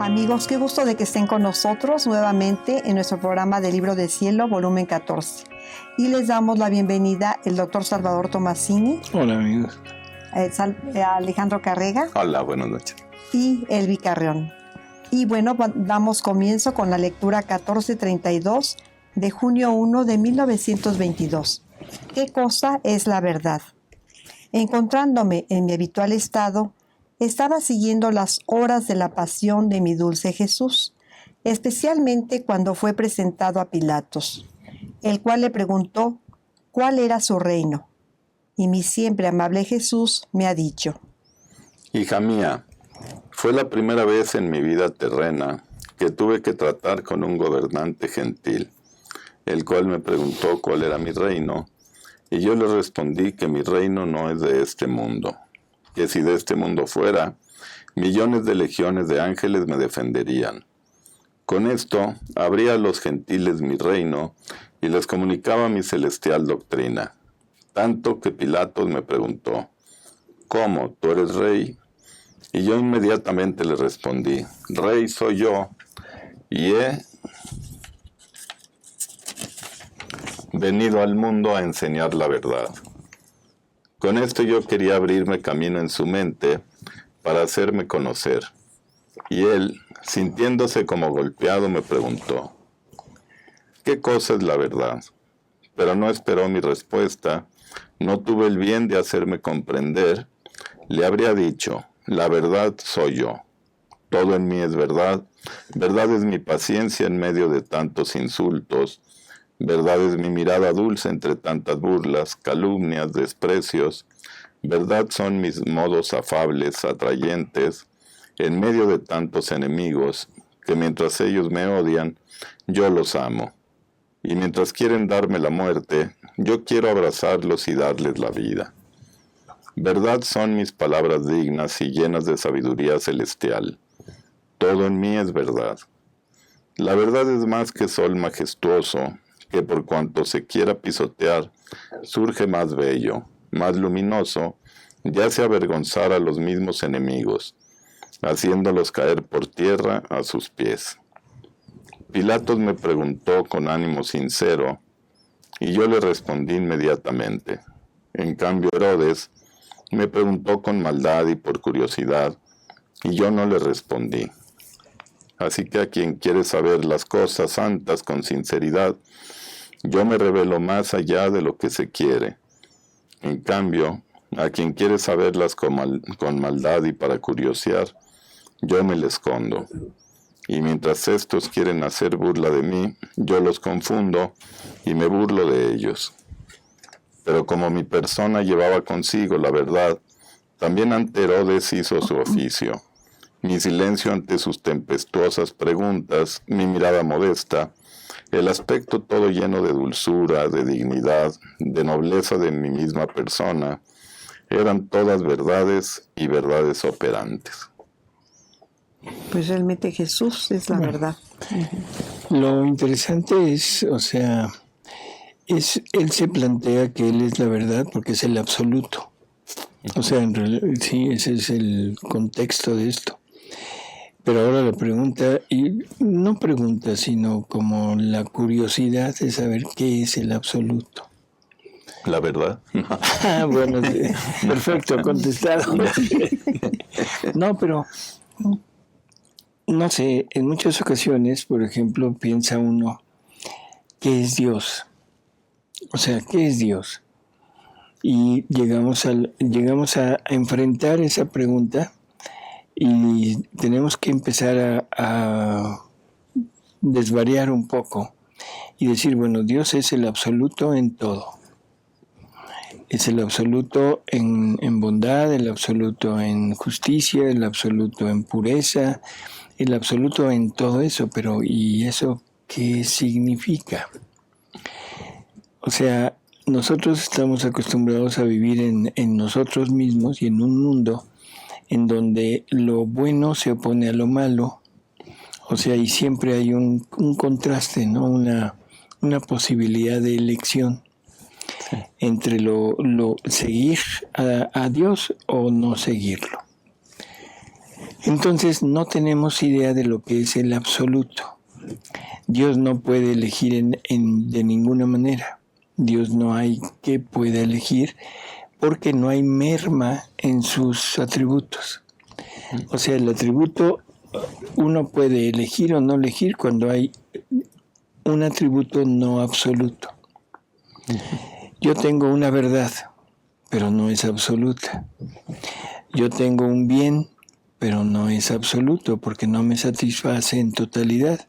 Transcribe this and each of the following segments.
Amigos, qué gusto de que estén con nosotros nuevamente en nuestro programa de Libro del Cielo, volumen 14. Y les damos la bienvenida el doctor Salvador Tomasini. Hola, amigos. Alejandro Carrega. Hola, buenas noches. Y Elvi Carrión. Y bueno, damos comienzo con la lectura 1432 de junio 1 de 1922. ¿Qué cosa es la verdad? Encontrándome en mi habitual estado, estaba siguiendo las horas de la pasión de mi dulce Jesús, especialmente cuando fue presentado a Pilatos, el cual le preguntó cuál era su reino. Y mi siempre amable Jesús me ha dicho: Hija mía, fue la primera vez en mi vida terrena que tuve que tratar con un gobernante gentil, el cual me preguntó cuál era mi reino, y yo le respondí que mi reino no es de este mundo, que si de este mundo fuera, millones de legiones de ángeles me defenderían. Con esto, abría a los gentiles mi reino y les comunicaba mi celestial doctrina, tanto que Pilatos me preguntó: ¿cómo? ¿Tú eres rey? Y yo inmediatamente le respondí: rey soy yo, y he venido al mundo a enseñar la verdad. Con esto yo quería abrirme camino en su mente para hacerme conocer. Y él, sintiéndose como golpeado, me preguntó: ¿qué cosa es la verdad? Pero no esperó mi respuesta, no tuve el bien de hacerme comprender. Le habría dicho: la verdad soy yo. Todo en mí es verdad. Verdad es mi paciencia en medio de tantos insultos. Verdad es mi mirada dulce entre tantas burlas, calumnias, desprecios. Verdad son mis modos afables, atrayentes, en medio de tantos enemigos, que mientras ellos me odian, yo los amo. Y mientras quieren darme la muerte, yo quiero abrazarlos y darles la vida. Verdad son mis palabras dignas y llenas de sabiduría celestial. Todo en mí es verdad. La verdad es más que sol majestuoso, que por cuanto se quiera pisotear, surge más bello, más luminoso, y hace avergonzar a los mismos enemigos, haciéndolos caer por tierra a sus pies. Pilatos me preguntó con ánimo sincero, y yo le respondí inmediatamente. En cambio, Herodes me preguntó con maldad y por curiosidad, y yo no le respondí. Así que a quien quiere saber las cosas santas con sinceridad, yo me revelo más allá de lo que se quiere. En cambio, a quien quiere saberlas con maldad y para curiosear, yo me le escondo. Y mientras estos quieren hacer burla de mí, yo los confundo y me burlo de ellos. Pero como mi persona llevaba consigo la verdad, también ante Herodes hizo su oficio. Mi silencio ante sus tempestuosas preguntas, mi mirada modesta, el aspecto todo lleno de dulzura, de dignidad, de nobleza de mi misma persona, eran todas verdades y verdades operantes. Pues realmente Jesús es la verdad. Lo interesante es, él se plantea que él es la verdad porque es el absoluto. O sea, en realidad, sí, ese es el contexto de esto. Pero ahora la pregunta, y no pregunta, sino como la curiosidad de saber qué es el absoluto. ¿La verdad? Bueno, sí, perfecto, contestado. No, pero no sé, en muchas ocasiones, por ejemplo, piensa uno, ¿qué es Dios? O sea, ¿qué es Dios? Y llegamos a enfrentar esa pregunta y tenemos que empezar a desvariar un poco y decir, bueno, Dios es el absoluto en todo. Es el absoluto en bondad, el absoluto en justicia, el absoluto en pureza, el absoluto en todo eso, pero ¿y eso qué significa? O sea, nosotros estamos acostumbrados a vivir en nosotros mismos y en un mundo en donde lo bueno se opone a lo malo, o sea, y siempre hay un contraste, ¿no? Una posibilidad de elección entre seguir a Dios o no seguirlo. Entonces no tenemos idea de lo que es el absoluto. Dios no puede elegir de ninguna manera. Dios no hay que pueda elegir porque no hay merma en sus atributos. O sea, el atributo uno puede elegir o no elegir cuando hay un atributo no absoluto. Yo tengo una verdad, pero no es absoluta. Yo tengo un bien, pero no es absoluto porque no me satisface en totalidad.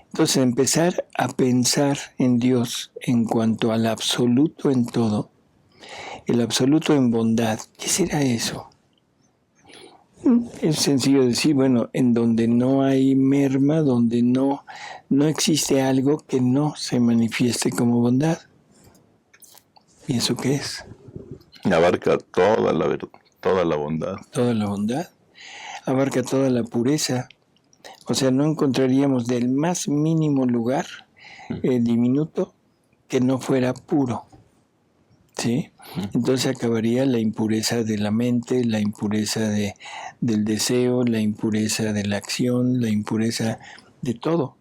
Entonces, empezar a pensar en Dios en cuanto al absoluto en todo, el absoluto en bondad, ¿qué será eso? Es sencillo decir, bueno, en donde no hay merma, donde no existe algo que no se manifieste como bondad. ¿Y eso qué es? Abarca toda la verdad, toda la bondad. Toda la bondad. Abarca toda la pureza. O sea, no encontraríamos del más mínimo lugar diminuto que no fuera puro. ¿Sí? Entonces acabaría la impureza de la mente, la impureza del deseo, la impureza de la acción, la impureza de todo.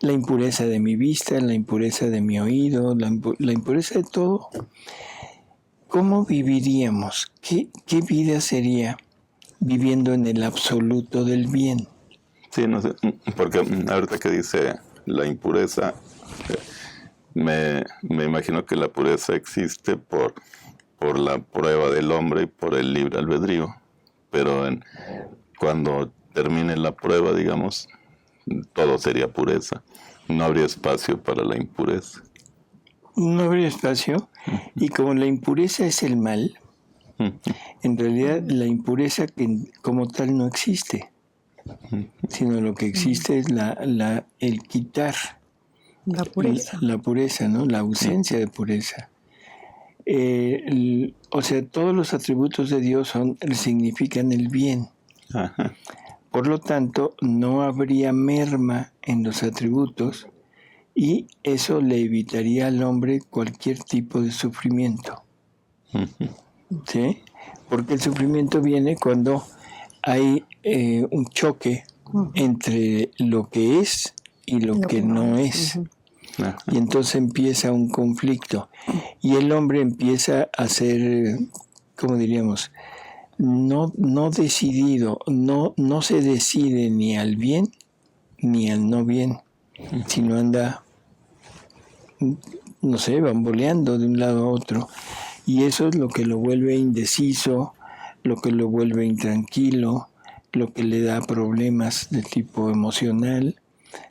La impureza de mi vista, la impureza de mi oído, la impureza de todo. ¿Cómo viviríamos? ¿Qué vida sería viviendo en el absoluto del bien? Sí, no sé, porque ahorita que dice la impureza, me imagino que la pureza existe por la prueba del hombre y por el libre albedrío, pero cuando termine la prueba, digamos, todo sería pureza, no habría espacio para la impureza. No habría espacio, y como la impureza es el mal, en realidad la impureza como tal no existe, sino lo que existe es el quitar La pureza. la pureza, ¿no? La ausencia de pureza. O sea, todos los atributos de Dios significan el bien. Ajá. Por lo tanto, no habría merma en los atributos y eso le evitaría al hombre cualquier tipo de sufrimiento. ¿Sí? Porque el sufrimiento viene cuando hay un choque entre lo que es y lo que no es. Y entonces empieza un conflicto. Y el hombre empieza a ser, ¿cómo diríamos? No decidido, no se decide ni al bien ni al no bien, sino anda, no sé, bamboleando de un lado a otro. Y eso es lo que lo vuelve indeciso, lo que lo vuelve intranquilo, lo que le da problemas de tipo emocional,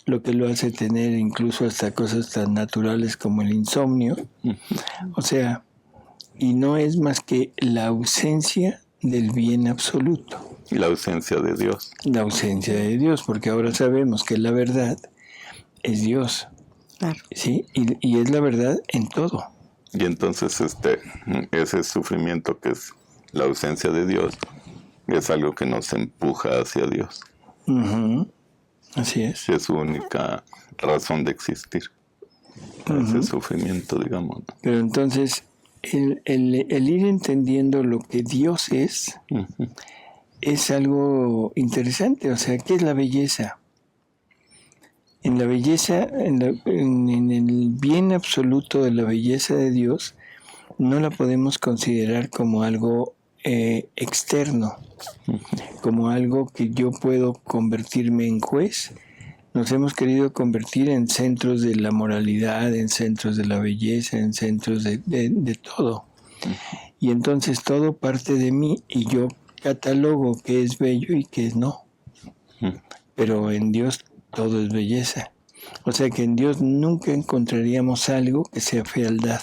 lo que lo hace tener incluso hasta cosas tan naturales como el insomnio. O sea, y no es más que la ausencia del bien absoluto. Y la ausencia de Dios. La ausencia de Dios, porque ahora sabemos que la verdad es Dios. Claro. ¿Sí? Y es la verdad en todo. Y entonces ese sufrimiento que es la ausencia de Dios es algo que nos empuja hacia Dios. Así es. Es su única razón de existir. Ese sufrimiento, digamos. Pero entonces, el ir entendiendo lo que Dios es algo interesante. O sea, ¿qué es la belleza? En la belleza, en el bien absoluto de la belleza de Dios, no la podemos considerar como algo externo, como algo que yo puedo convertirme en juez. Nos hemos querido convertir en centros de la moralidad, en centros de la belleza, en centros de todo. Y entonces todo parte de mí y yo catalogo qué es bello y qué es no. Pero en Dios todo es belleza. O sea que en Dios nunca encontraríamos algo que sea fealdad.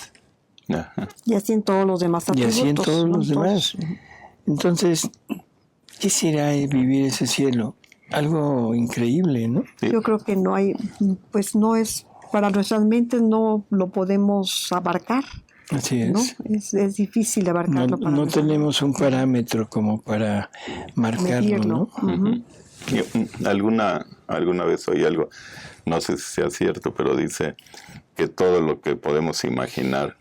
Y así en todos los demás atributos. Y así en todos los demás. Entonces, ¿qué será vivir ese cielo? Algo increíble, ¿no? Sí. Yo creo que no hay, pues no es, para nuestras mentes no lo podemos abarcar. Así es. ¿No? Es difícil abarcarlo. No tenemos un parámetro como para marcarlo, ¿no? Y alguna vez oí algo, no sé si sea cierto, pero dice que todo lo que podemos imaginar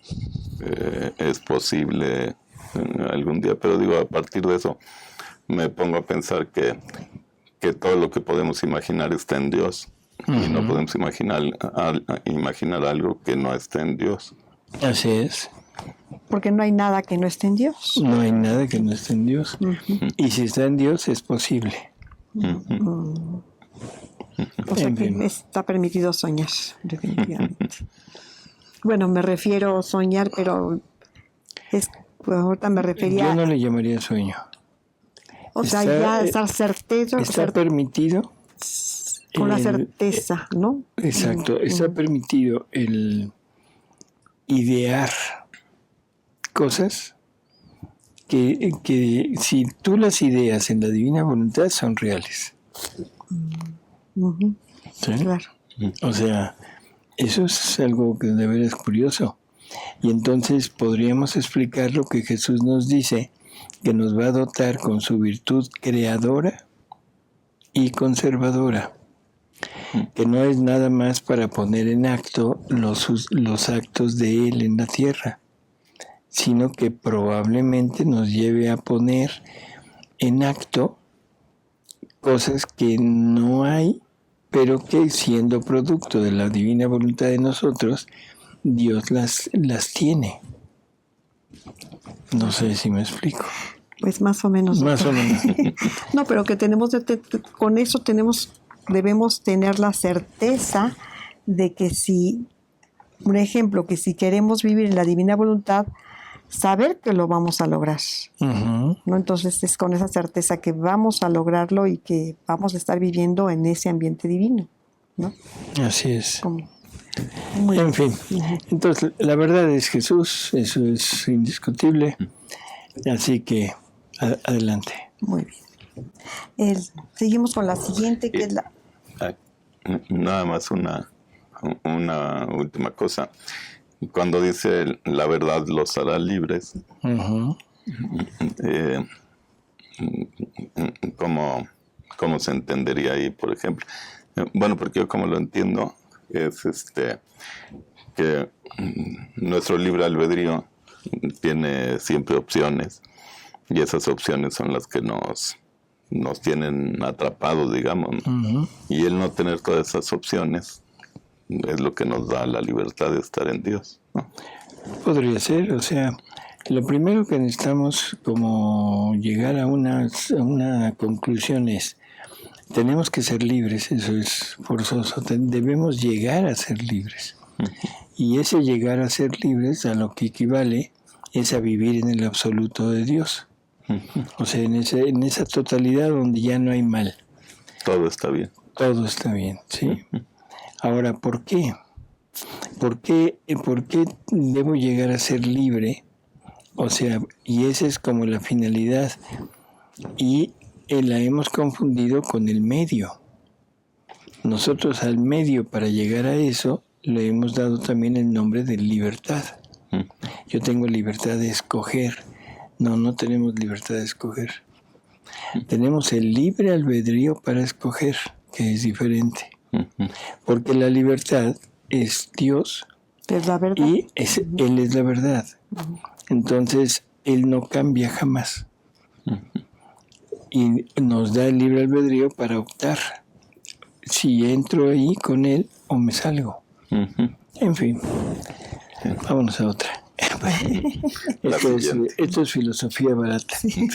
es posible algún día. Pero digo, a partir de eso, me pongo a pensar que todo lo que podemos imaginar está en Dios. Y no podemos imaginar algo que no esté en Dios. Así es. Porque no hay nada que no esté en Dios. No hay nada que no esté en Dios. Y si está en Dios, es posible. O sea que está permitido soñar, definitivamente. Bueno, me refiero a soñar, pero ahorita me refería... Yo no le llamaría sueño. O sea, ya estar certero... Está permitido... Con la certeza, ¿no? Exacto. Está permitido el idear cosas que si tú las ideas en la divina voluntad son reales. ¿Sí? Claro. O sea, eso es algo que de veras es curioso. Y entonces podríamos explicar lo que Jesús nos dice, que nos va a dotar con su virtud creadora y conservadora, que no es nada más para poner en acto los actos de Él en la tierra, sino que probablemente nos lleve a poner en acto cosas que no hay, pero que siendo producto de la divina voluntad de nosotros, Dios las tiene. No sé si me explico. Pues más o menos. Más o menos. No, pero que con eso debemos tener la certeza de que si, un ejemplo, que si queremos vivir en la divina voluntad, saber que lo vamos a lograr. ¿No? Entonces es con esa certeza que vamos a lograrlo y que vamos a estar viviendo en ese ambiente divino, ¿no? Así es. En fin, entonces la verdad es Jesús, eso es indiscutible, así que adelante. Muy bien. Seguimos con la siguiente, que es la... Nada más una última cosa. Cuando dice la verdad los hará libres, ¿cómo se entendería ahí, por ejemplo? Bueno, porque yo como lo entiendo es que nuestro libre albedrío tiene siempre opciones y esas opciones son las que nos tienen atrapados, digamos, ¿no? Y el no tener todas esas opciones es lo que nos da la libertad de estar en Dios, ¿no? Podría ser, o sea, lo primero que necesitamos como llegar a una conclusión es, tenemos que ser libres, eso es forzoso, debemos llegar a ser libres. Y ese llegar a ser libres a lo que equivale es a vivir en el absoluto de Dios. O sea, en esa totalidad donde ya no hay mal. Todo está bien. Todo está bien, ¿sí? Ahora, ¿por qué? ¿Por qué debo llegar a ser libre? O sea, y esa es como la finalidad. Y la hemos confundido con el medio. Nosotros al medio para llegar a eso le hemos dado también el nombre de libertad. Yo tengo libertad de escoger. No tenemos libertad de escoger. Tenemos el libre albedrío para escoger, que es diferente. Porque la libertad es Dios. Es la verdad. Y Él es la verdad. Entonces, Él no cambia jamás. Y nos da el libre albedrío para optar si entro ahí con Él o me salgo. En fin, vámonos a otra. Esto es filosofía barata. Sí.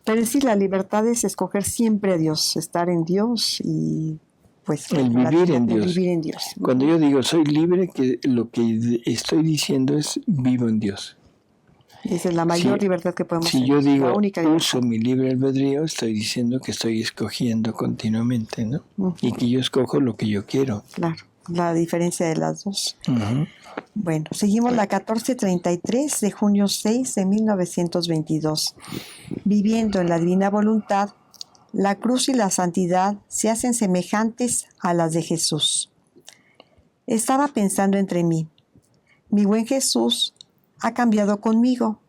Pero sí, la libertad es escoger siempre a Dios, estar en Dios y pues el vivir en Dios. Vivir en Dios. Cuando yo digo soy libre, que lo que estoy diciendo es vivo en Dios. Esa es la mayor libertad que podemos tener. Si tener. yo digo uso mi libre albedrío, estoy diciendo que estoy escogiendo continuamente, ¿no? Y que yo escojo lo que yo quiero. Claro, la diferencia de las dos. Bueno, seguimos la 1433 de junio 6 de 1922. Viviendo en la divina voluntad, la cruz y la santidad se hacen semejantes a las de Jesús. Estaba pensando entre mí. Mi buen Jesús ha cambiado conmigo.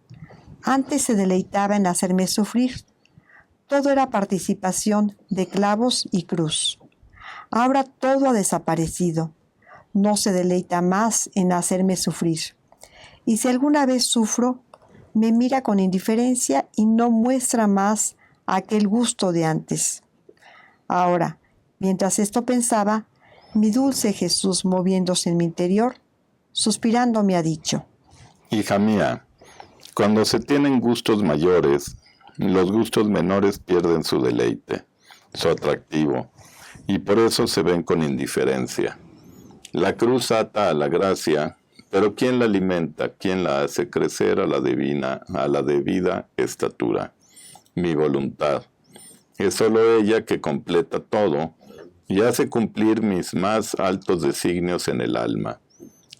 Antes se deleitaba en hacerme sufrir. Todo era participación de clavos y cruz. Ahora todo ha desaparecido. No se deleita más en hacerme sufrir. Y si alguna vez sufro, me mira con indiferencia y no muestra más aquel gusto de antes. Ahora, mientras esto pensaba, mi dulce Jesús, moviéndose en mi interior, suspirando, me ha dicho: Hija mía, cuando se tienen gustos mayores, los gustos menores pierden su deleite, su atractivo, y por eso se ven con indiferencia. La cruz ata a la gracia, pero ¿quién la alimenta? ¿Quién la hace crecer a la debida estatura? Mi voluntad. Es sólo ella que completa todo y hace cumplir mis más altos designios en el alma.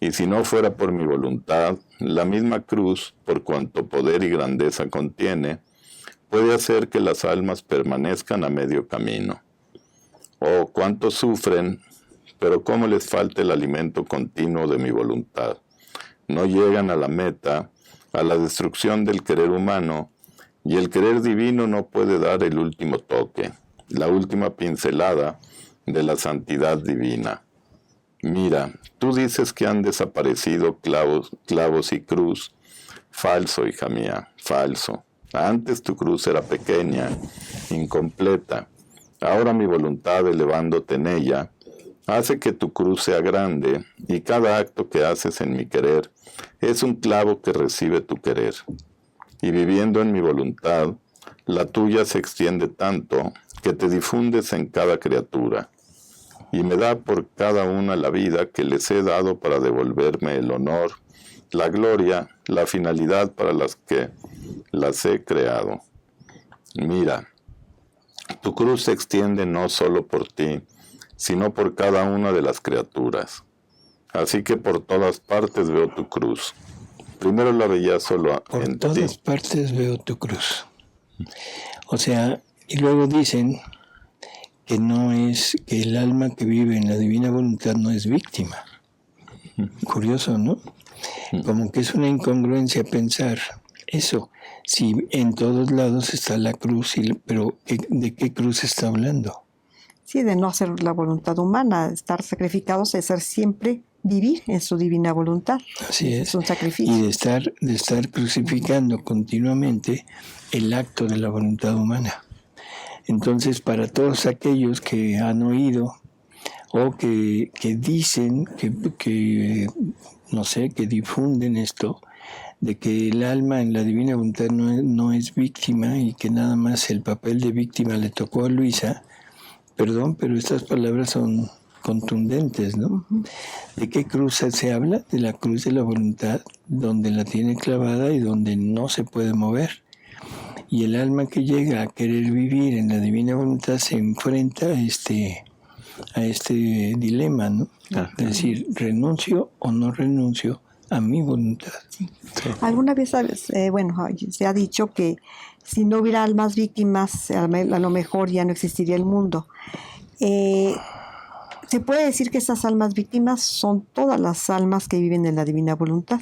Y si no fuera por mi voluntad, la misma cruz, por cuanto poder y grandeza contiene, puede hacer que las almas permanezcan a medio camino. Oh, cuánto sufren, pero cómo les falta el alimento continuo de mi voluntad. No llegan a la meta, a la destrucción del querer humano, y el querer divino no puede dar el último toque, la última pincelada de la santidad divina. Mira, tú dices que han desaparecido clavos y cruz. Falso, hija mía, falso. Antes tu cruz era pequeña, incompleta. Ahora mi voluntad, elevándote en ella, hace que tu cruz sea grande, y cada acto que haces en mi querer es un clavo que recibe tu querer. Y viviendo en mi voluntad, la tuya se extiende tanto que te difundes en cada criatura, y me da por cada una la vida que les he dado para devolverme el honor, la gloria, la finalidad para las que las he creado. Mira, tu cruz se extiende no solo por ti, sino por cada una de las criaturas. Así que por todas partes veo tu cruz. Primero la veía solo en ti. Por todas partes veo tu cruz. O sea, y luego dicen que no es, que el alma que vive en la divina voluntad no es víctima. Curioso, ¿no? Como que es una incongruencia pensar eso. Si en todos lados está la cruz, pero ¿de qué cruz está hablando? Sí, de no hacer la voluntad humana, estar sacrificados es ser siempre vivir en su divina voluntad. Así es. Es un sacrificio. Y de estar crucificando continuamente el acto de la voluntad humana. Entonces, para todos aquellos que han oído o que dicen, que no sé, que difunden esto, de que el alma en la divina voluntad no es víctima y que nada más el papel de víctima le tocó a Luisa, perdón, pero estas palabras son contundentes, ¿no? ¿De qué cruz se habla? De la cruz de la voluntad, donde la tiene clavada y donde no se puede mover. Y el alma que llega a querer vivir en la divina voluntad se enfrenta a este dilema, ¿no? Es decir, ¿renuncio o no renuncio a mi voluntad? Sí. Alguna vez, se ha dicho que si no hubiera almas víctimas, a lo mejor ya no existiría el mundo. ¿Se puede decir que esas almas víctimas son todas las almas que viven en la divina voluntad?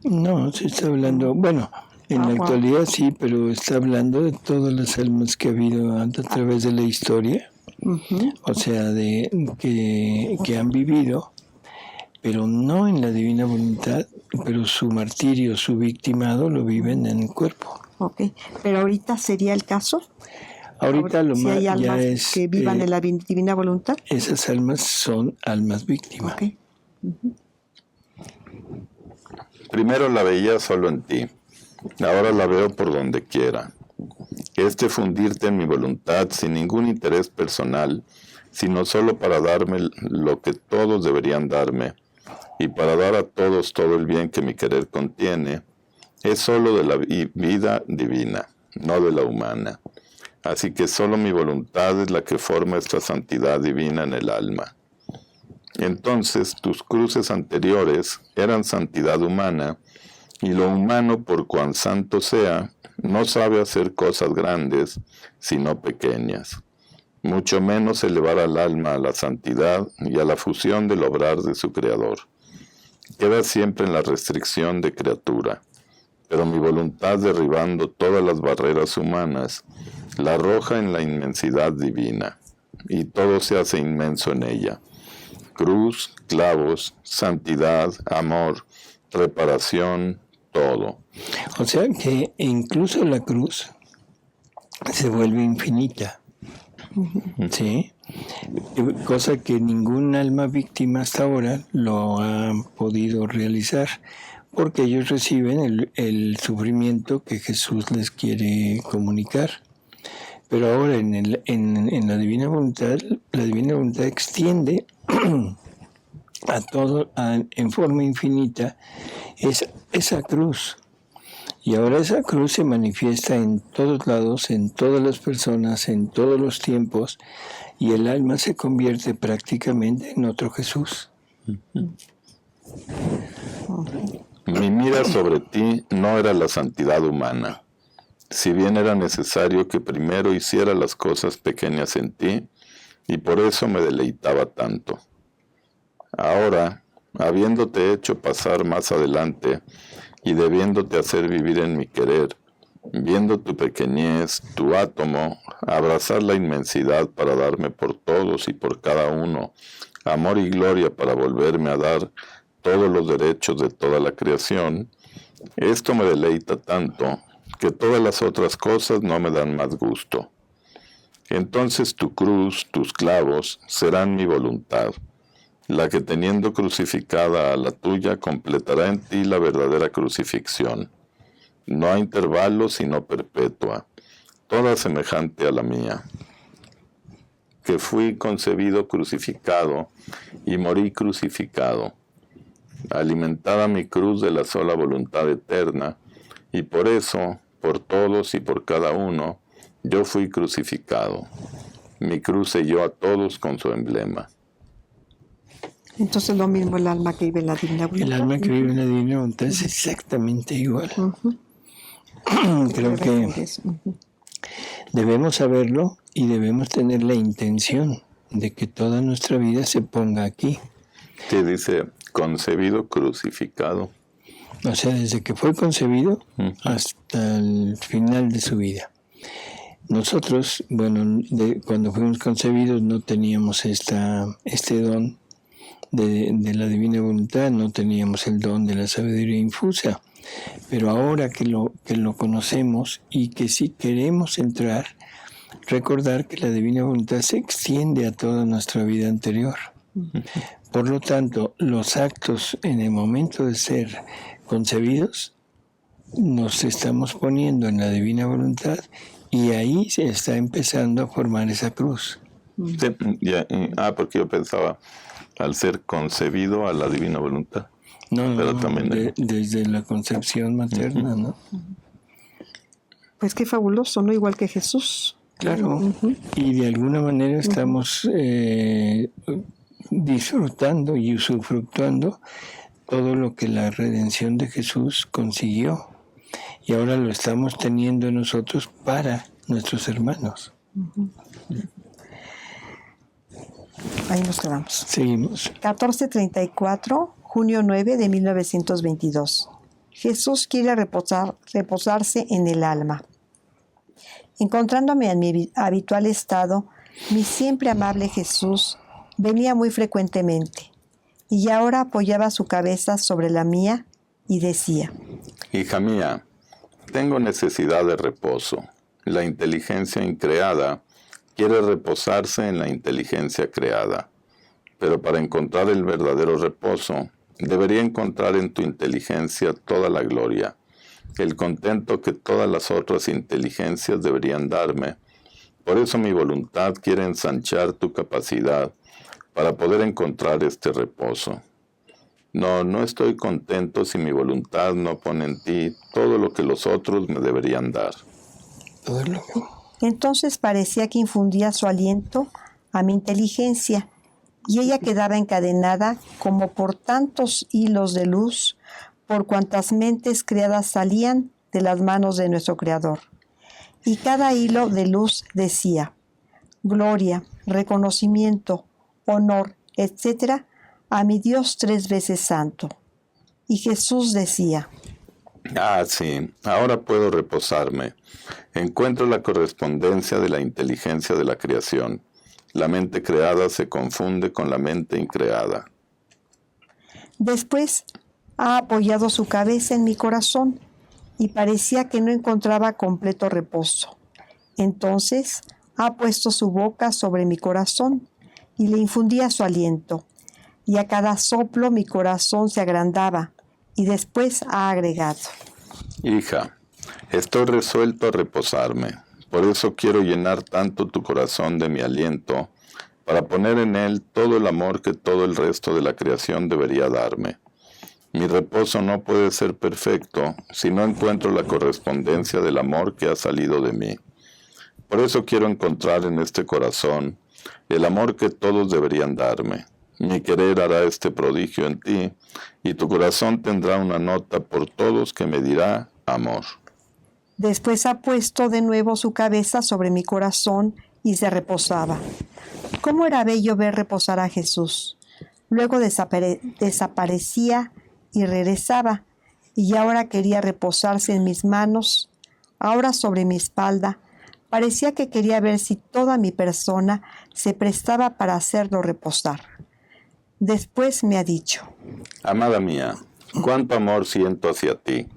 No, se está hablando, bueno, en la actualidad sí, pero está hablando de todas las almas que ha habido a través de la historia, o sea, de que han vivido, pero no en la divina voluntad, pero su martirio, su victimado lo viven en el cuerpo. Ok, pero ahorita sería el caso. Ahorita lo si más hay almas ya es que vivan en la divina voluntad. Esas almas son almas víctimas. Okay. Primero la veía solo en ti, ahora la veo por donde quiera. Fundirte en mi voluntad sin ningún interés personal, sino solo para darme lo que todos deberían darme, y para dar a todos todo el bien que mi querer contiene, es solo de la vida divina, no de la humana. Así que solo mi voluntad es la que forma esta santidad divina en el alma. Entonces tus cruces anteriores eran santidad humana, y lo humano, por cuán santo sea, no sabe hacer cosas grandes, sino pequeñas. Mucho menos elevar al alma a la santidad y a la fusión del obrar de su Creador. Queda siempre en la restricción de criatura, pero mi voluntad, derribando todas las barreras humanas, la arroja en la inmensidad divina, y todo se hace inmenso en ella. Cruz, clavos, santidad, amor, reparación, todo. O sea que incluso la cruz se vuelve infinita. ¿Sí? Cosa que ningún alma víctima hasta ahora lo ha podido realizar, porque ellos reciben el sufrimiento que Jesús les quiere comunicar. Pero ahora en la divina voluntad extiende a todo en forma infinita esa cruz. Y ahora esa cruz se manifiesta en todos lados, en todas las personas, en todos los tiempos, y el alma se convierte prácticamente en otro Jesús. Mi mira sobre ti no era la santidad humana, si bien era necesario que primero hiciera las cosas pequeñas en ti, y por eso me deleitaba tanto. Ahora, habiéndote hecho pasar más adelante, y debiéndote hacer vivir en mi querer, viendo tu pequeñez, tu átomo, abrazar la inmensidad para darme por todos y por cada uno, amor y gloria para volverme a dar todos los derechos de toda la creación, esto me deleita tanto que todas las otras cosas no me dan más gusto. Entonces tu cruz, tus clavos, serán mi voluntad, la que teniendo crucificada a la tuya completará en ti la verdadera crucifixión. No hay intervalo sino perpetua, toda semejante a la mía. Que fui concebido crucificado y morí crucificado. Alimentada mi cruz de la sola voluntad eterna, y por eso, por todos y por cada uno, yo fui crucificado. Mi cruz selló a todos con su emblema. Entonces lo mismo el alma que vive en la divina voluntad. El alma que vive en la divina voluntad es exactamente igual. Creo que debemos saberlo y debemos tener la intención de que toda nuestra vida se ponga aquí. Que dice, concebido, crucificado. O sea, desde que fue concebido hasta el final de su vida. Nosotros, bueno, cuando fuimos concebidos no teníamos este don de la divina voluntad, no teníamos el don de la sabiduría infusa, pero ahora que lo conocemos y que si queremos entrar, recordar que la divina voluntad se extiende a toda nuestra vida anterior. Por lo tanto, los actos en el momento de ser concebidos, nos estamos poniendo en la divina voluntad y ahí se está empezando a formar esa cruz. Sí, porque yo pensaba al ser concebido a la divina voluntad. Pero también desde la concepción materna, ¿no? Pues qué fabuloso, ¿no? Igual que Jesús. Claro, y de alguna manera estamos disfrutando y usufructuando todo lo que la redención de Jesús consiguió. Y ahora lo estamos teniendo nosotros para nuestros hermanos. Ahí nos quedamos. Seguimos. 1434, junio 9 de 1922. Jesús quiere reposarse en el alma. Encontrándome en mi habitual estado, mi siempre amable Jesús venía muy frecuentemente, y ahora apoyaba su cabeza sobre la mía y decía: Hija mía, tengo necesidad de reposo. La inteligencia increada quiere reposarse en la inteligencia creada. Pero para encontrar el verdadero reposo, debería encontrar en tu inteligencia toda la gloria, el contento que todas las otras inteligencias deberían darme. Por eso mi voluntad quiere ensanchar tu capacidad para poder encontrar este reposo. No estoy contento si mi voluntad no pone en ti todo lo que los otros me deberían dar. Entonces parecía que infundía su aliento a mi inteligencia, y ella quedaba encadenada como por tantos hilos de luz, por cuantas mentes creadas salían de las manos de nuestro Creador. Y cada hilo de luz decía: gloria, reconocimiento, honor, etc., a mi Dios 3 veces santo. Y Jesús decía: sí, ahora puedo reposarme. Encuentro la correspondencia de la inteligencia de la creación. La mente creada se confunde con la mente increada. Después ha apoyado su cabeza en mi corazón y parecía que no encontraba completo reposo. Entonces ha puesto su boca sobre mi corazón y le infundía su aliento, y a cada soplo mi corazón se agrandaba, y después ha agregado: Hija, estoy resuelto a reposarme. Por eso quiero llenar tanto tu corazón de mi aliento, para poner en él todo el amor que todo el resto de la creación debería darme. Mi reposo no puede ser perfecto si no encuentro la correspondencia del amor que ha salido de mí. Por eso quiero encontrar en este corazón el amor que todos deberían darme. Mi querer hará este prodigio en ti, y tu corazón tendrá una nota por todos que me dirá amor. Después ha puesto de nuevo su cabeza sobre mi corazón y se reposaba. ¿Cómo era bello ver reposar a Jesús? Luego desaparecía y regresaba, y ahora quería reposarse en mis manos, ahora sobre mi espalda. Parecía que quería ver si toda mi persona se prestaba para hacerlo reposar. Después me ha dicho: Amada mía, cuánto amor siento hacia ti.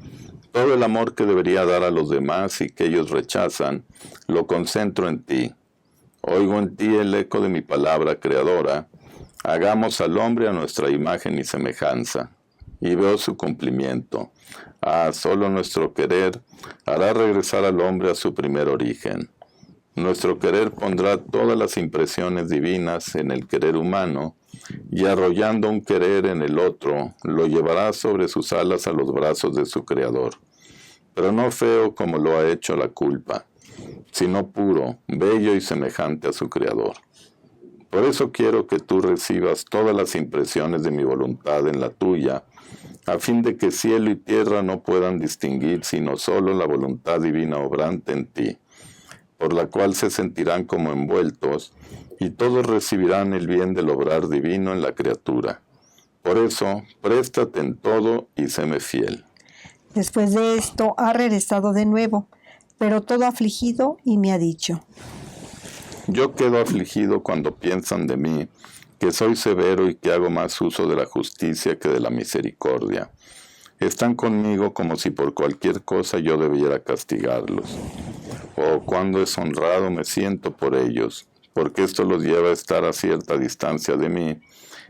Todo el amor que debería dar a los demás y que ellos rechazan, lo concentro en ti. Oigo en ti el eco de mi palabra creadora: hagamos al hombre a nuestra imagen y semejanza. Y veo su cumplimiento. Solo nuestro querer hará regresar al hombre a su primer origen. Nuestro querer pondrá todas las impresiones divinas en el querer humano, y arrollando un querer en el otro, lo llevará sobre sus alas a los brazos de su Creador. Pero no feo como lo ha hecho la culpa, sino puro, bello y semejante a su Creador. Por eso quiero que tú recibas todas las impresiones de mi voluntad en la tuya, a fin de que cielo y tierra no puedan distinguir sino solo la voluntad divina obrante en ti, por la cual se sentirán como envueltos, y todos recibirán el bien del obrar divino en la criatura. Por eso, préstate en todo y séme fiel. Después de esto ha regresado de nuevo, pero todo afligido, y me ha dicho: Yo quedo afligido cuando piensan de mí, que soy severo y que hago más uso de la justicia que de la misericordia. Están conmigo como si por cualquier cosa yo debiera castigarlos. Cuán deshonrado me siento por ellos, porque esto los lleva a estar a cierta distancia de mí,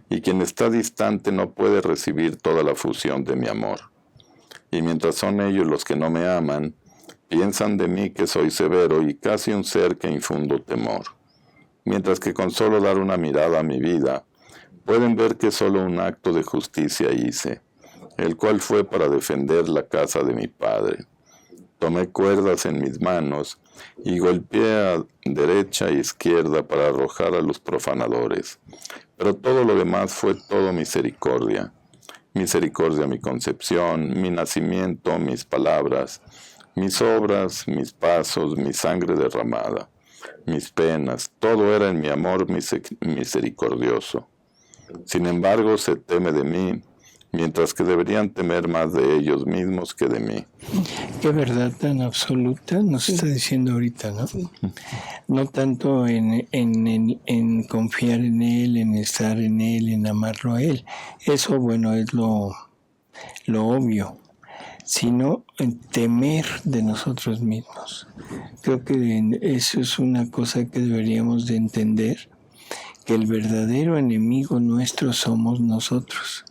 y quien está distante no puede recibir toda la fusión de mi amor. Y mientras son ellos los que no me aman, piensan de mí que soy severo y casi un ser que infundo temor. Mientras que con solo dar una mirada a mi vida, pueden ver que solo un acto de justicia hice, el cual fue para defender la casa de mi padre. Tomé cuerdas en mis manos y golpeé a derecha e izquierda para arrojar a los profanadores. Pero todo lo demás fue todo misericordia. Misericordia mi concepción, mi nacimiento, mis palabras, mis obras, mis pasos, mi sangre derramada, mis penas, todo era en mi amor misericordioso. Sin embargo, se teme de mí, mientras que deberían temer más de ellos mismos que de mí. Qué verdad tan absoluta nos está diciendo ahorita, ¿no? No tanto en confiar en Él, en estar en Él, en amarlo a Él. Eso, bueno, es lo obvio, sino en temer de nosotros mismos. Creo que eso es una cosa que deberíamos de entender, que el verdadero enemigo nuestro somos nosotros.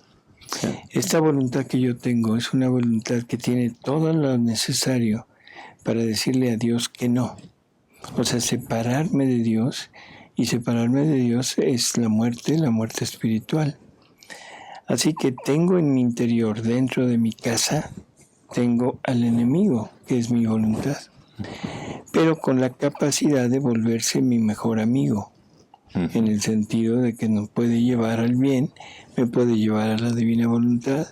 Esta voluntad que yo tengo es una voluntad que tiene todo lo necesario para decirle a Dios que no. O sea, separarme de Dios, y separarme de Dios es la muerte espiritual. Así que tengo en mi interior, dentro de mi casa, tengo al enemigo, que es mi voluntad, pero con la capacidad de volverse mi mejor amigo, en el sentido de que nos puede llevar al bien, me puede llevar a la divina voluntad,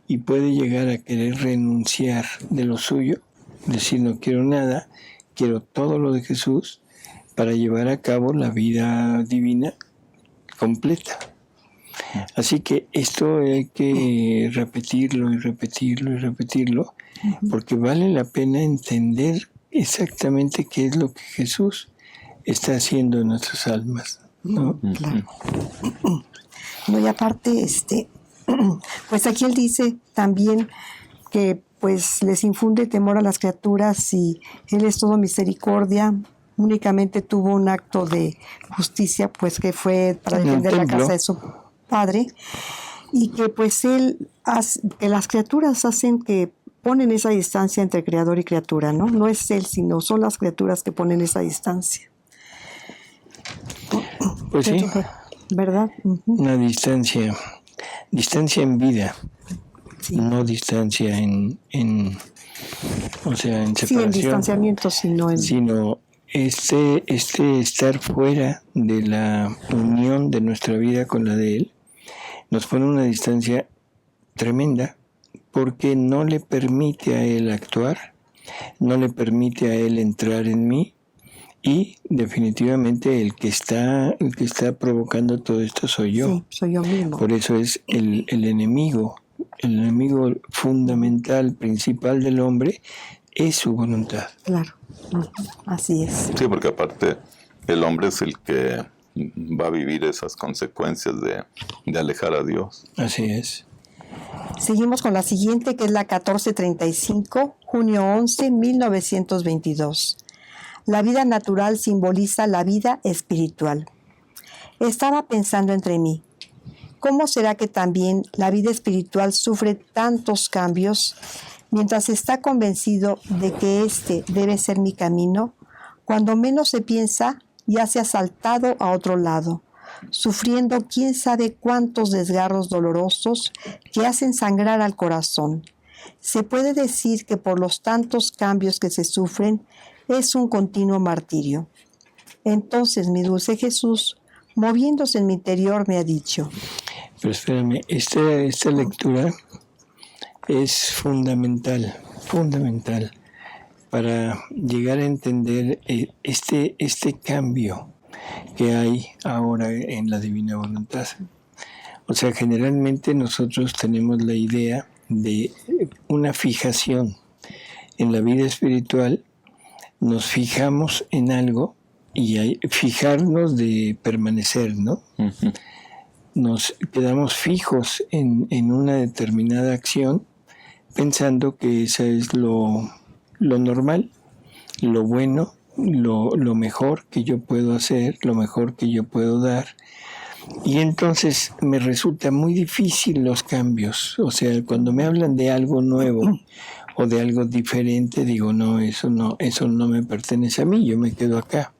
y puede llegar a querer renunciar de lo suyo, decir no quiero nada, quiero todo lo de Jesús, para llevar a cabo la vida divina completa. Así que esto hay que repetirlo y repetirlo y repetirlo, porque vale la pena entender exactamente qué es lo que Jesús está haciendo en nuestras almas, ¿no? Claro. No, y aparte, Pues aquí él dice también que pues les infunde temor a las criaturas y él es todo misericordia. Únicamente tuvo un acto de justicia, pues que fue para defender la casa de su padre, y que pues que las criaturas hacen que ponen esa distancia entre creador y criatura, ¿no? No es él, sino son las criaturas que ponen esa distancia. Pues sí, ¿verdad? una distancia en vida, Sí. no distancia en separación. Sí, en distanciamiento, sino este estar fuera de la unión de nuestra vida con la de él nos pone una distancia tremenda, porque no le permite a él actuar, no le permite a él entrar en mí, y definitivamente el que está provocando todo esto soy yo. Sí, soy yo mismo. Por eso es el enemigo fundamental, principal del hombre, es su voluntad. Claro, así es. Sí, porque aparte el hombre es el que va a vivir esas consecuencias de alejar a Dios. Así es. Seguimos con la siguiente, que es la 1435, junio 11, 1922. La vida natural simboliza la vida espiritual. Estaba pensando entre mí, ¿cómo será que también la vida espiritual sufre tantos cambios mientras está convencido de que este debe ser mi camino? Cuando menos se piensa, ya se ha saltado a otro lado, sufriendo quién sabe cuántos desgarros dolorosos que hacen sangrar al corazón. Se puede decir que por los tantos cambios que se sufren, es un continuo martirio. Entonces mi dulce Jesús, moviéndose en mi interior, me ha dicho. Pero espérame, esta lectura es fundamental para llegar a entender este cambio que hay ahora en la divina voluntad. O sea, generalmente nosotros tenemos la idea de una fijación en la vida espiritual. Nos fijamos en algo y fijarnos de permanecer, ¿no? Uh-huh. Nos quedamos fijos en una determinada acción pensando que esa es lo normal, lo bueno, lo mejor que yo puedo hacer, lo mejor que yo puedo dar. Y entonces me resulta muy difícil los cambios. O sea, cuando me hablan de algo nuevo o de algo diferente, digo, no, eso no me pertenece a mí, yo me quedo acá.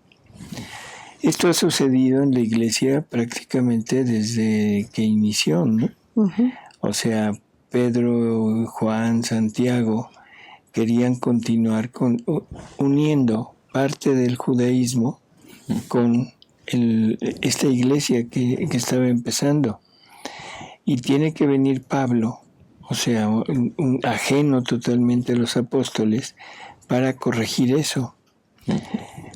Esto ha sucedido en la iglesia prácticamente desde que inició, ¿no? Uh-huh. O sea, Pedro, Juan, Santiago querían continuar uniendo parte del judaísmo con esta iglesia que estaba empezando. Y tiene que venir Pablo, o sea, un ajeno totalmente a los apóstoles, para corregir eso.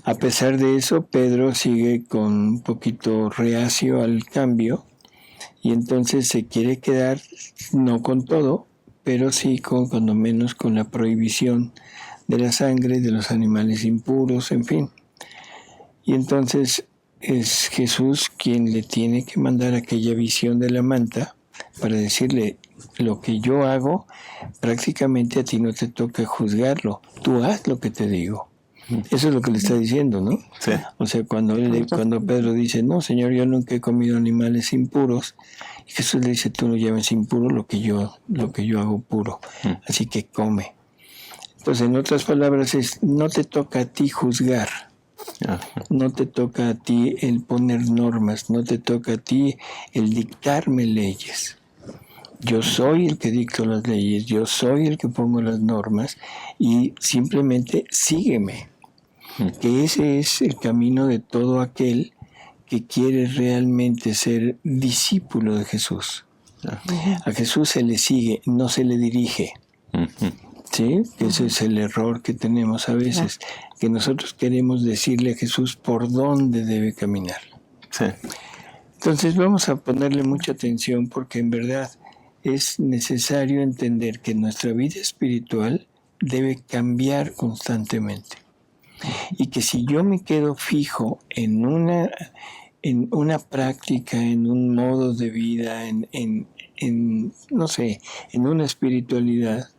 A pesar de eso, Pedro sigue con un poquito reacio al cambio y entonces se quiere quedar, no con todo, pero sí cuando menos con la prohibición de la sangre, de los animales impuros, en fin. Y entonces es Jesús quien le tiene que mandar aquella visión de la manta para decirle, lo que yo hago, prácticamente a ti no te toca juzgarlo, tú haz lo que te digo. Eso es lo que le está diciendo, ¿no? Sí. O sea, cuando Pedro dice, no, Señor, yo nunca he comido animales impuros, y Jesús le dice, tú no llames impuro lo que yo hago puro, así que come. Entonces, en otras palabras, no te toca a ti juzgar, no te toca a ti el poner normas, no te toca a ti el dictarme leyes. Yo soy el que dicto las leyes, yo soy el que pongo las normas y simplemente sígueme. Que ese es el camino de todo aquel que quiere realmente ser discípulo de Jesús. A Jesús se le sigue, no se le dirige. ¿Sí? Que ese es el error que tenemos a veces, que nosotros queremos decirle a Jesús por dónde debe caminar. Sí. Entonces vamos a ponerle mucha atención porque en verdad es necesario entender que nuestra vida espiritual debe cambiar constantemente. Y que si yo me quedo fijo en una práctica, en un modo de vida, en no sé, en una espiritualidad,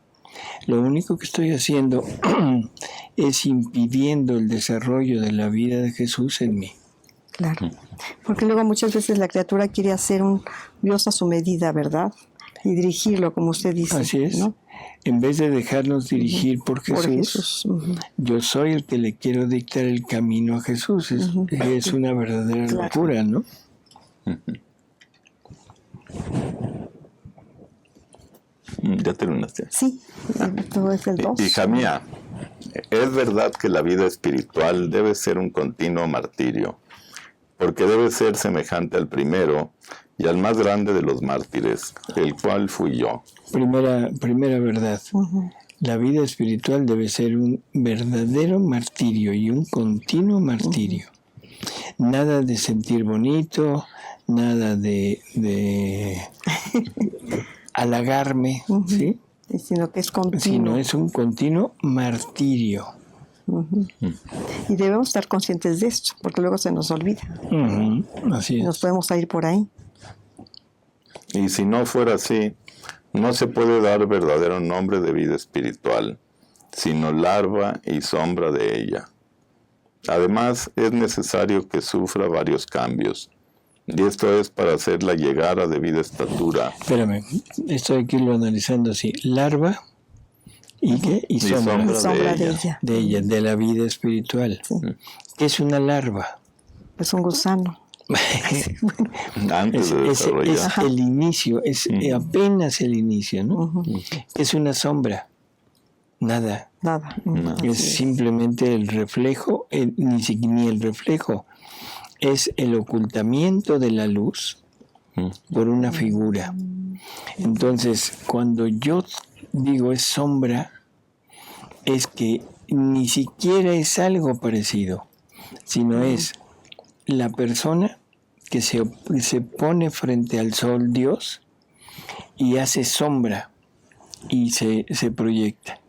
lo único que estoy haciendo es impidiendo el desarrollo de la vida de Jesús en mí. Claro, porque luego muchas veces la criatura quiere hacer un Dios a su medida, ¿verdad? Y dirigirlo, como usted dice. Así es. ¿No? En vez de dejarnos dirigir por Jesús, yo soy el que le quiero dictar el camino a Jesús. Es una verdadera locura, ¿no? ¿Ya terminaste? Sí, todo es el 2. Hija mía, es verdad que la vida espiritual debe ser un continuo martirio, porque debe ser semejante al primero y al más grande de los mártires, el cual fui yo. Primera verdad. La vida espiritual debe ser un verdadero martirio y un continuo martirio. Nada de sentir bonito, nada de halagarme, ¿sí? Sino que es continuo. Sino es un continuo martirio. Y debemos estar conscientes de esto, porque luego se nos olvida. Así es. Nos podemos ir por ahí. Y si no fuera así, no se puede dar verdadero nombre de vida espiritual, sino larva y sombra de ella. Además, es necesario que sufra varios cambios, y esto es para hacerla llegar a debida estatura. Espérame, esto hay que irlo analizando así. Larva y ¿qué? Y sombra de ella, de la vida espiritual. Sí. ¿Qué es una larva? Es un gusano. Antes de desarrollar. Es el inicio, es apenas el inicio, ¿no? Es una sombra. Nada. Es simplemente el reflejo, ni el reflejo. Es el ocultamiento de la luz por una figura. Entonces, cuando yo digo es sombra, es que ni siquiera es algo parecido, sino es la persona que se pone frente al sol Dios y hace sombra y se proyecta.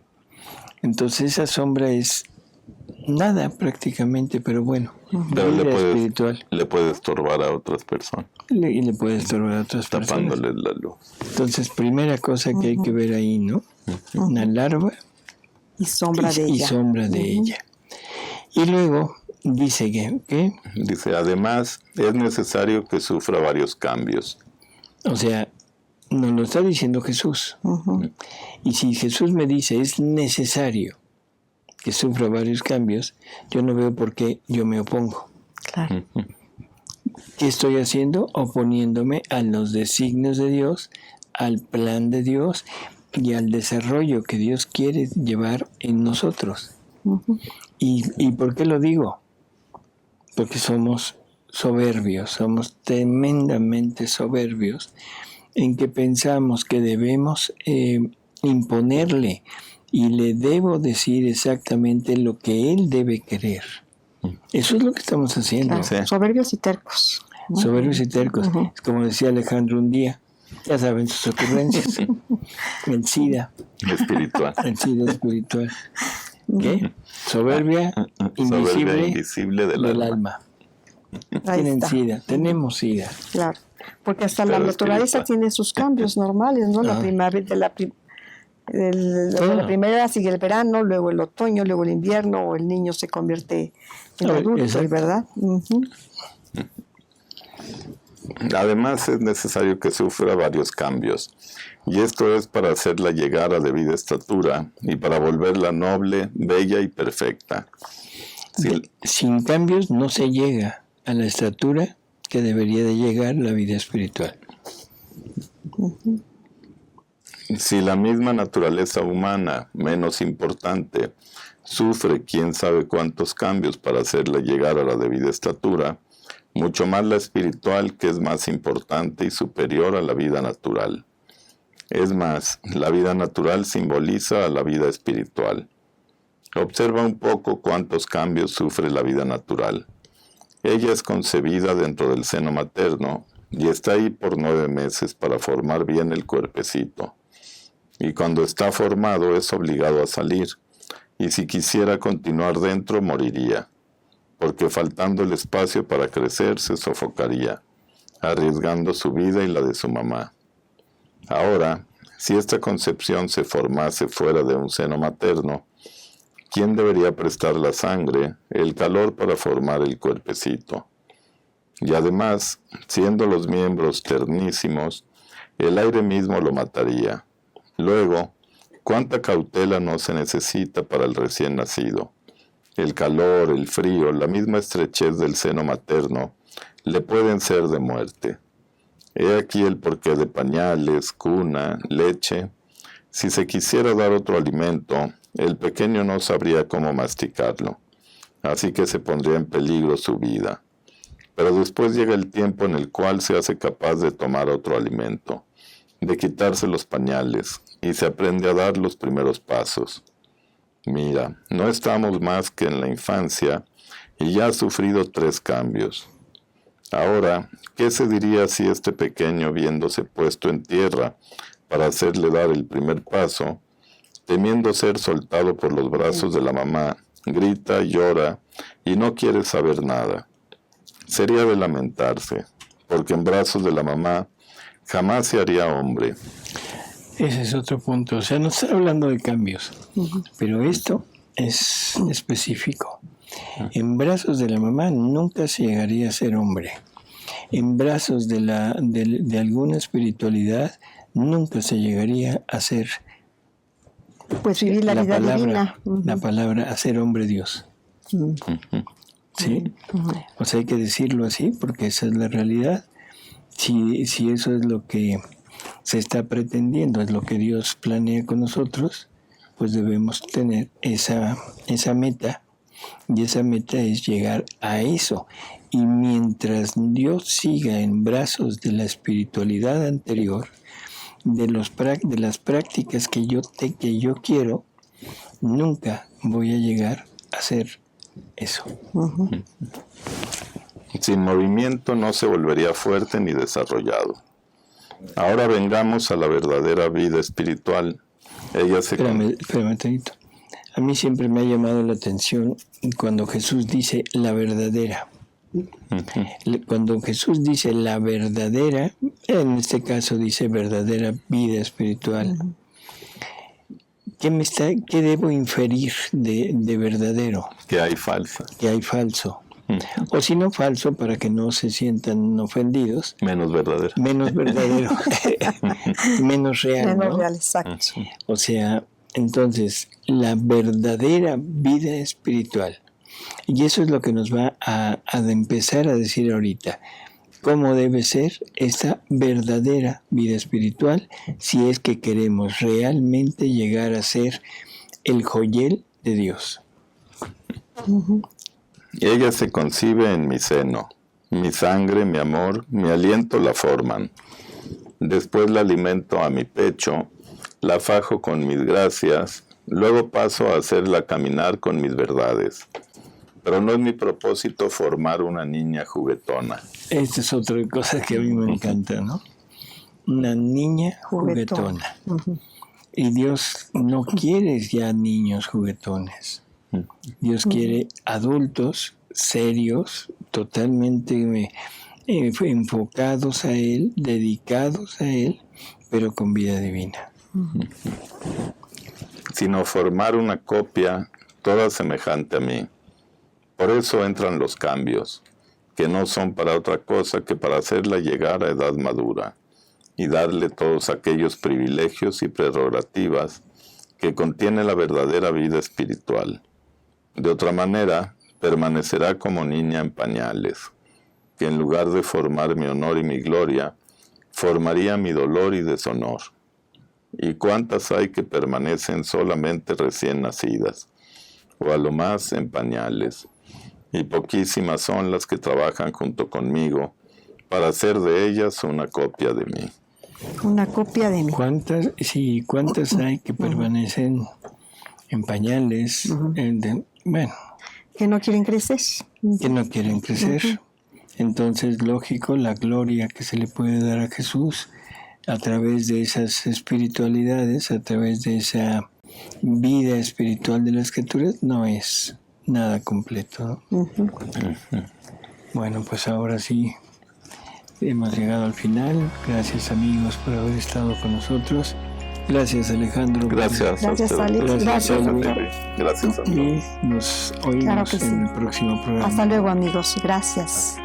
Entonces esa sombra es nada prácticamente, pero bueno, pero espiritual. Le puede estorbar a otras personas. Y le puede estorbar a otras personas. Tapándoles la luz. Entonces, primera cosa que hay que ver ahí, ¿no? Una larva y sombra de ella. Y sombra de ella. Y luego dice que, ¿qué? Dice, además, es necesario que sufra varios cambios. O sea, nos lo está diciendo Jesús. Y si Jesús me dice, es necesario que sufra varios cambios, yo no veo por qué yo me opongo. Claro. ¿Qué estoy haciendo? Oponiéndome a los designios de Dios, al plan de Dios y al desarrollo que Dios quiere llevar en nosotros. ¿Y por qué lo digo? Porque somos soberbios, somos tremendamente soberbios en que pensamos que debemos imponerle y le debo decir exactamente lo que él debe querer. Eso es lo que estamos haciendo. Claro, soberbios y tercos. Soberbios y tercos. Es como decía Alejandro un día, ya saben sus ocurrencias. El SIDA. Espiritual. El SIDA espiritual. ¿Qué? Soberbia invisible del alma. Ahí Tienen está. SIDA, tenemos SIDA. Claro, porque hasta Pero la naturaleza tiene sus cambios normales, ¿no? La primavera, la primavera sigue el verano, luego el otoño, luego el invierno, o el niño se convierte en adulto, ¿verdad? Además es necesario que sufra varios cambios, y esto es para hacerla llegar a debida estatura y para volverla noble, bella y perfecta. Sin cambios no se llega a la estatura que debería de llegar la vida espiritual. Si la misma naturaleza humana, menos importante, sufre quién sabe cuántos cambios para hacerla llegar a la debida estatura, mucho más la espiritual, que es más importante y superior a la vida natural. Es más, la vida natural simboliza a la vida espiritual. Observa un poco cuántos cambios sufre la vida natural. Ella es concebida dentro del seno materno y está ahí por 9 meses para formar bien el cuerpecito. Y cuando está formado es obligado a salir, y si quisiera continuar dentro moriría, porque faltando el espacio para crecer se sofocaría, arriesgando su vida y la de su mamá. Ahora, si esta concepción se formase fuera de un seno materno, ¿quién debería prestar la sangre, el calor para formar el cuerpecito? Y además, siendo los miembros ternísimos, el aire mismo lo mataría. Luego, ¿cuánta cautela no se necesita para el recién nacido? El calor, el frío, la misma estrechez del seno materno le pueden ser de muerte. He aquí el porqué de pañales, cuna, leche. Si se quisiera dar otro alimento, el pequeño no sabría cómo masticarlo, así que se pondría en peligro su vida. Pero después llega el tiempo en el cual se hace capaz de tomar otro alimento, de quitarse los pañales, y se aprende a dar los primeros pasos. Mira, no estamos más que en la infancia, y ya ha sufrido 3 cambios. Ahora, ¿qué se diría si este pequeño, viéndose puesto en tierra para hacerle dar el primer paso, temiendo ser soltado por los brazos de la mamá, grita, llora y no quiere saber nada? Sería de lamentarse, porque en brazos de la mamá jamás se haría hombre. Ese es otro punto. O sea, no está hablando de cambios, pero esto es específico. En brazos de la mamá nunca se llegaría a ser hombre. En brazos de alguna espiritualidad nunca se llegaría a ser Pues vivir la vida divina. La palabra, a ser hombre Dios. ¿Sí? O sea, hay que decirlo así porque esa es la realidad. Si eso es lo que se está pretendiendo, es lo que Dios planea con nosotros, pues debemos tener esa meta. Y esa meta es llegar a eso. Y mientras Dios siga en brazos de la espiritualidad anterior, de las prácticas que yo quiero, nunca voy a llegar a hacer eso. Sin movimiento no se volvería fuerte ni desarrollado. Ahora vengamos a la verdadera vida espiritual. Ella se... Espérame un tantito. A mí siempre me ha llamado la atención cuando Jesús dice la verdadera. Cuando Jesús dice la verdadera, en este caso dice verdadera vida espiritual. ¿Qué debo inferir de verdadero? Que hay falsa. Que hay falso. O si no falso, para que no se sientan ofendidos. Menos verdadero. Menos verdadero. Menos real. Menos ¿no? real, exacto. O sea, entonces, la verdadera vida espiritual. Y eso es lo que nos va a empezar a decir ahorita. ¿Cómo debe ser esta verdadera vida espiritual si es que queremos realmente llegar a ser el joyel de Dios? Ella se concibe en mi seno. Mi sangre, mi amor, mi aliento la forman. Después la alimento a mi pecho, la fajo con mis gracias, luego paso a hacerla caminar con mis verdades. Pero no es mi propósito formar una niña juguetona. Esta es otra cosa que a mí me encanta, ¿no? Una niña juguetona. Y Dios no quiere ya niños juguetones. Dios quiere adultos serios, totalmente enfocados a Él, dedicados a Él, pero con vida divina. Sino formar una copia toda semejante a mí. Por eso entran los cambios, que no son para otra cosa que para hacerla llegar a edad madura y darle todos aquellos privilegios y prerrogativas que contiene la verdadera vida espiritual. De otra manera, permanecerá como niña en pañales, que en lugar de formar mi honor y mi gloria, formaría mi dolor y deshonor. ¿Y cuántas hay que permanecen solamente recién nacidas, o a lo más en pañales? Y poquísimas son las que trabajan junto conmigo para hacer de ellas una copia de mí. Una copia de mí. ¿Cuántas hay que permanecen en pañales? Bueno. Que no quieren crecer. Que no quieren crecer. Entonces, lógico, la gloria que se le puede dar a Jesús a través de esas espiritualidades, a través de esa vida espiritual de las Escrituras, no es nada completo, ¿no? Bueno, pues ahora sí hemos llegado al final. Gracias, amigos, por haber estado con nosotros. Gracias, Alejandro. Gracias, Gracias, a usted. Alex. Gracias, Doctor. Gracias a todos. Y nos oímos Claro que sí. en el próximo programa. Hasta luego, amigos. Gracias.